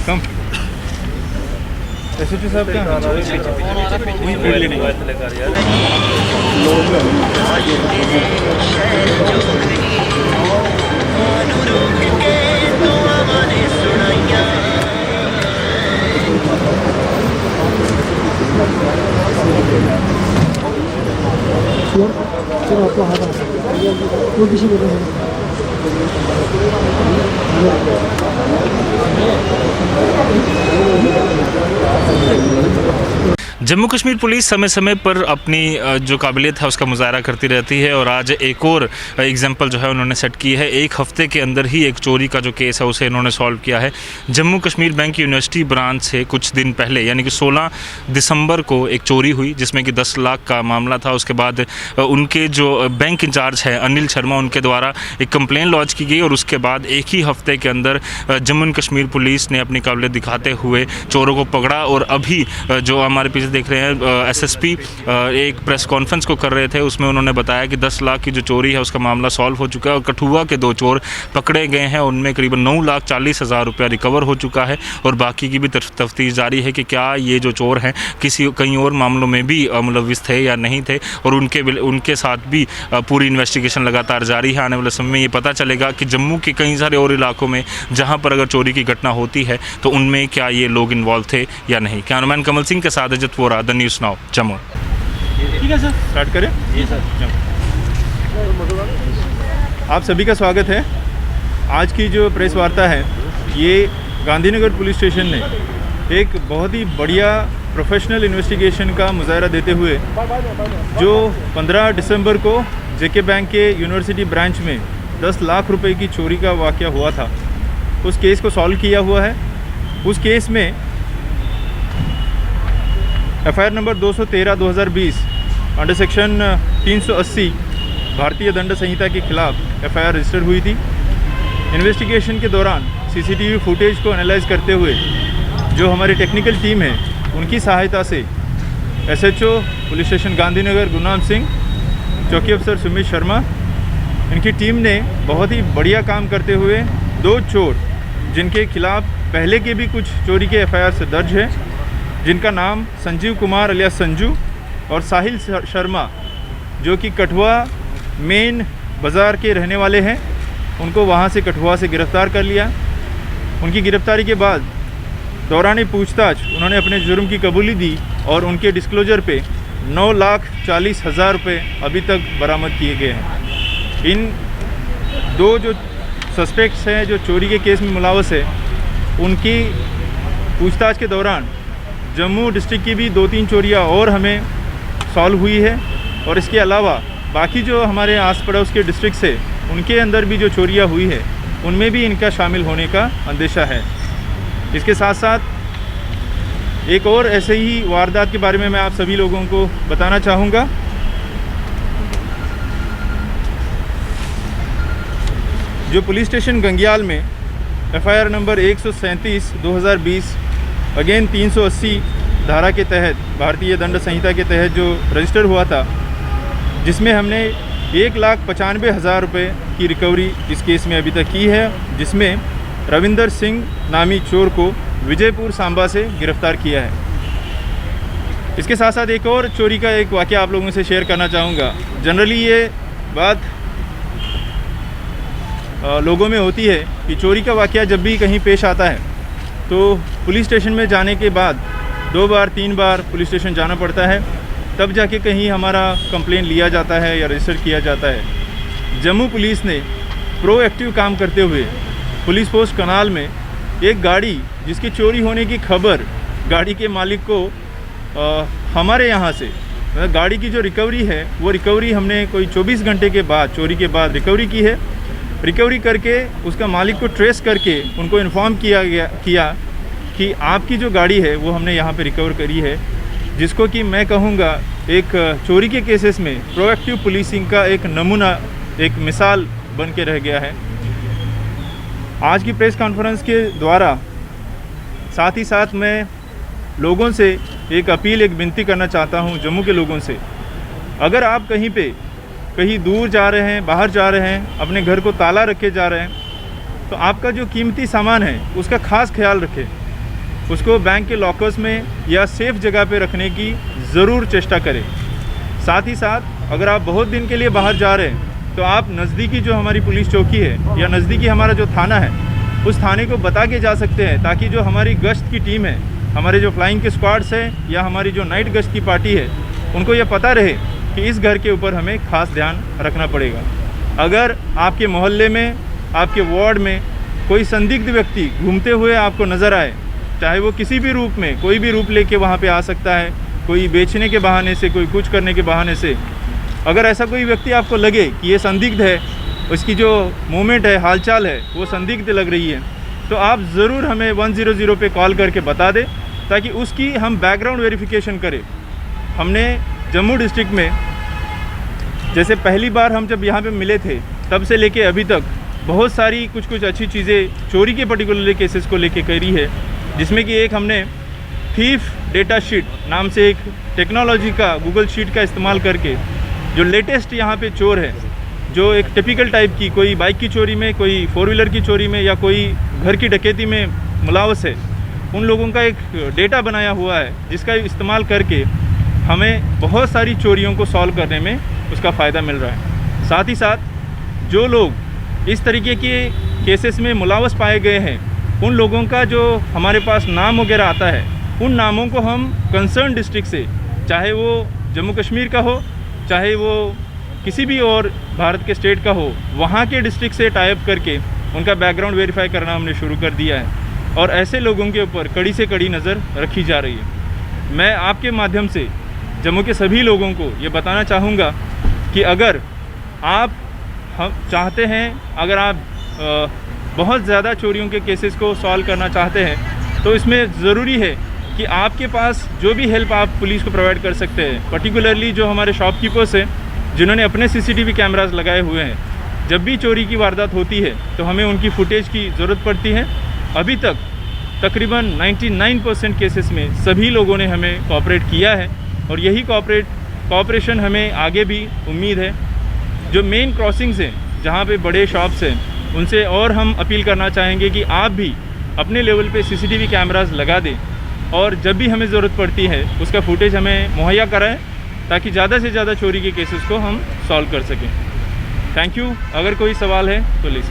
कम SHO साहब क्या चलो आपको हाथ आ वो किसी को जम्मू कश्मीर पुलिस समय समय पर अपनी जो काबिलियत है उसका मुजाहरा करती रहती है और आज एक और एग्जांपल जो है उन्होंने सेट की है। एक हफ्ते के अंदर ही एक चोरी का जो केस है उसे इन्होंने सॉल्व किया है। Jammu Kashmir bank university branch से कुछ दिन पहले यानी कि 16 दिसंबर को एक चोरी हुई जिसमें कि 10 लाख का मामला था। उसके बाद उनके जो बैंक इंचार्ज है अनिल शर्मा, उनके द्वारा एक कंप्लेन लॉन्च की गई और उसके बाद एक ही हफ्ते के अंदर जम्मू एंड कश्मीर पुलिस ने अपनी काबिलियत दिखाते हुए चोरों को पकड़ा। और अभी जो हमारे पीछे देख रहे हैं एसएसपी एक प्रेस कॉन्फ्रेंस को कर रहे थे, उसमें उन्होंने बताया कि 10 लाख की जो चोरी है उसका मामला सॉल्व हो चुका है और कठुआ के 2 चोर पकड़े गए हैं। उनमें करीबन 9,40,000 रुपया रिकवर हो चुका है और बाकी की भी तफ्तीश जारी है कि क्या ये जो चोर हैं कहीं और मामलों में भी मुलविस थे या नहीं थे और उनके साथ भी पूरी इन्वेस्टिगेशन लगातार जारी है। आने वाले समय में ये पता चलेगा कि जम्मू के कई सारे और इलाकों में जहाँ पर अगर चोरी की घटना होती है तो उनमें क्या ये लोग इन्वॉल्व थे या नहीं। कैमरामैन कमल सिंह के साथ Ajit Vora, the news now, Jammu. ठीक है सर, स्टार्ट करें। जी सर। आप सभी का स्वागत है। आज की जो प्रेस वार्ता है ये गांधीनगर पुलिस स्टेशन ने एक बहुत ही बढ़िया प्रोफेशनल इन्वेस्टिगेशन का मुजाहरा देते हुए जो 15 दिसंबर को जेके बैंक के यूनिवर्सिटी ब्रांच में 10 लाख रुपए की चोरी का वाक़या हुआ था, उस केस को सॉल्व किया हुआ है। उस केस में एफआईआर नंबर 213/2020 अंडर सेक्शन 380 भारतीय दंड संहिता के खिलाफ एफआईआर रजिस्टर हुई थी। इन्वेस्टिगेशन के दौरान सीसीटीवी फुटेज को एनालाइज करते हुए जो हमारी टेक्निकल टीम है उनकी सहायता से SHO police station Gandhinagar Gurnam Singh, चौकी अफसर सुमित शर्मा, इनकी टीम ने बहुत ही बढ़िया काम करते हुए 2 चोर जिनके खिलाफ पहले के भी कुछ चोरी के एफआईआर से दर्ज है, जिनका नाम संजीव कुमार अलियास संजू और साहिल शर्मा जो कि कठुआ मेन बाज़ार के रहने वाले हैं, उनको वहां से कठुआ से गिरफ़्तार कर लिया। उनकी गिरफ़्तारी के बाद दौरान पूछताछ उन्होंने अपने जुर्म की कबूली दी और उनके डिस्क्लोजर पे 9,40,000 रुपये अभी तक बरामद किए गए हैं। इन 2 जो सस्पेक्ट्स हैं जो चोरी के केस में मुलव्वस है, उनकी पूछताछ के दौरान जम्मू डिस्ट्रिक्ट की भी 2-3 चोरियाँ और हमें सॉल्व हुई है और इसके अलावा बाकी जो हमारे आस पड़ोस के डिस्ट्रिक्ट से उनके अंदर भी जो चोरियाँ हुई है उनमें भी इनका शामिल होने का अंदेशा है। इसके साथ साथ एक और ऐसे ही वारदात के बारे में मैं आप सभी लोगों को बताना चाहूँगा। जो पुलिस स्टेशन गंगियाल में एफआईआर नंबर 137/2020 अगेन 380 धारा के तहत भारतीय दंड संहिता के तहत जो रजिस्टर हुआ था, जिसमें हमने 1,95,000 रुपये की रिकवरी इस केस में अभी तक की है, जिसमें रविंदर सिंह नामी चोर को विजयपुर सांबा से गिरफ़्तार किया है। इसके साथ साथ एक और चोरी का एक वाक़या आप लोगों से शेयर करना चाहूँगा। जनरली ये बात लोगों में होती है कि चोरी का वाक़या जब भी कहीं पेश आता है तो पुलिस स्टेशन में जाने के बाद 2 बार 3 बार पुलिस स्टेशन जाना पड़ता है, तब जाके कहीं हमारा कंप्लेन लिया जाता है या रजिस्टर किया जाता है। जम्मू पुलिस ने प्रोएक्टिव काम करते हुए पुलिस पोस्ट कनाल में एक गाड़ी जिसकी चोरी होने की खबर गाड़ी के मालिक को हमारे यहाँ से गाड़ी की जो रिकवरी है वो रिकवरी हमने कोई 24 घंटे के बाद चोरी के बाद रिकवरी की है। रिकवरी करके उसका मालिक को ट्रेस करके उनको इन्फॉर्म किया कि आपकी जो गाड़ी है वो हमने यहाँ पे रिकवर करी है, जिसको कि मैं कहूँगा एक चोरी के केसेस में प्रोएक्टिव पुलिसिंग का एक नमूना, एक मिसाल बन के रह गया है। आज की प्रेस कॉन्फ्रेंस के द्वारा साथ ही साथ मैं लोगों से एक अपील, एक विनती करना चाहता हूँ जम्मू के लोगों से। अगर आप कहीं पे कहीं दूर जा रहे हैं, बाहर जा रहे हैं, अपने घर को ताला रखे जा रहे हैं, तो आपका जो कीमती सामान है उसका खास ख्याल रखें। उसको बैंक के लॉकर्स में या सेफ़ जगह पे रखने की ज़रूर चेष्टा करें। साथ ही साथ अगर आप बहुत दिन के लिए बाहर जा रहे हैं तो आप नज़दीकी जो हमारी पुलिस चौकी है या नज़दीकी हमारा जो थाना है उस थाने को बता के जा सकते हैं, ताकि जो हमारी गश्त की टीम है, हमारे जो फ्लाइंग के स्क्वाड्स हैं या हमारी जो नाइट गश्त की पार्टी है, उनको ये पता रहे कि इस घर के ऊपर हमें ख़ास ध्यान रखना पड़ेगा। अगर आपके मोहल्ले में, आपके वार्ड में कोई संदिग्ध व्यक्ति घूमते हुए आपको नज़र आए, चाहे वो किसी भी रूप में, कोई भी रूप लेके वहाँ पे आ सकता है, कोई बेचने के बहाने से, कोई कुछ करने के बहाने से, अगर ऐसा कोई व्यक्ति आपको लगे कि ये संदिग्ध है, उसकी जो मूवमेंट है, हालचाल है, वो संदिग्ध लग रही है, तो आप ज़रूर हमें 100 पे कॉल करके बता दें, ताकि उसकी हम बैकग्राउंड वेरिफिकेशन करें। हमने जम्मू डिस्ट्रिक्ट में जैसे पहली बार हम जब यहाँ पे मिले थे तब से लेके अभी तक बहुत सारी कुछ अच्छी चीज़ें चोरी के पर्टिकुलरली केसेस को लेके करी है, जिसमें कि एक हमने थीफ डेटा शीट नाम से एक टेक्नोलॉजी का गूगल शीट का इस्तेमाल करके जो लेटेस्ट यहाँ पे चोर है, जो एक टिपिकल टाइप की, कोई बाइक की चोरी में, कोई 4 व्हीलर की चोरी में या कोई घर की डकैती में मुलव्वस है, उन लोगों का एक डेटा बनाया हुआ है, जिसका इस्तेमाल करके हमें बहुत सारी चोरियों को सॉल्व करने में उसका फ़ायदा मिल रहा है। साथ ही साथ जो लोग इस तरीके के केसेस में मुलव्वस पाए गए हैं, उन लोगों का जो हमारे पास नाम वगैरह आता है, उन नामों को हम कंसर्न डिस्ट्रिक्ट से, चाहे वो जम्मू कश्मीर का हो, चाहे वो किसी भी और भारत के स्टेट का हो, वहाँ के डिस्ट्रिक्ट से टाई अप करके उनका बैकग्राउंड वेरीफाई करना हमने शुरू कर दिया है और ऐसे लोगों के ऊपर कड़ी से कड़ी नज़र रखी जा रही है। मैं आपके माध्यम से जम्मू के सभी लोगों को ये बताना चाहूँगा कि अगर आप चाहते हैं, अगर आप बहुत ज़्यादा चोरियों के केसेस को सॉल्व करना चाहते हैं, तो इसमें ज़रूरी है कि आपके पास जो भी हेल्प आप पुलिस को प्रोवाइड कर सकते हैं, पर्टिकुलरली जो हमारे शॉपकीपर्स हैं जिन्होंने अपने CCTV कैमरास लगाए हुए हैं, जब भी चोरी की वारदात होती है तो हमें उनकी फुटेज की ज़रूरत पड़ती है। अभी तक तकरीबन 99% केसेस में सभी लोगों ने हमें कोऑपरेट किया है और यही कोऑपरेशन हमें आगे भी उम्मीद है। जो मेन क्रॉसिंग्स हैं, जहाँ पे बड़े शॉप्स हैं, उनसे और हम अपील करना चाहेंगे कि आप भी अपने लेवल पे CCTV कैमरास लगा दें और जब भी हमें ज़रूरत पड़ती है उसका फुटेज हमें मुहैया कराएं, ताकि ज़्यादा से ज़्यादा चोरी के केसेस को हम सॉल्व कर सकें। Thank you. अगर कोई सवाल है तो ले सकते।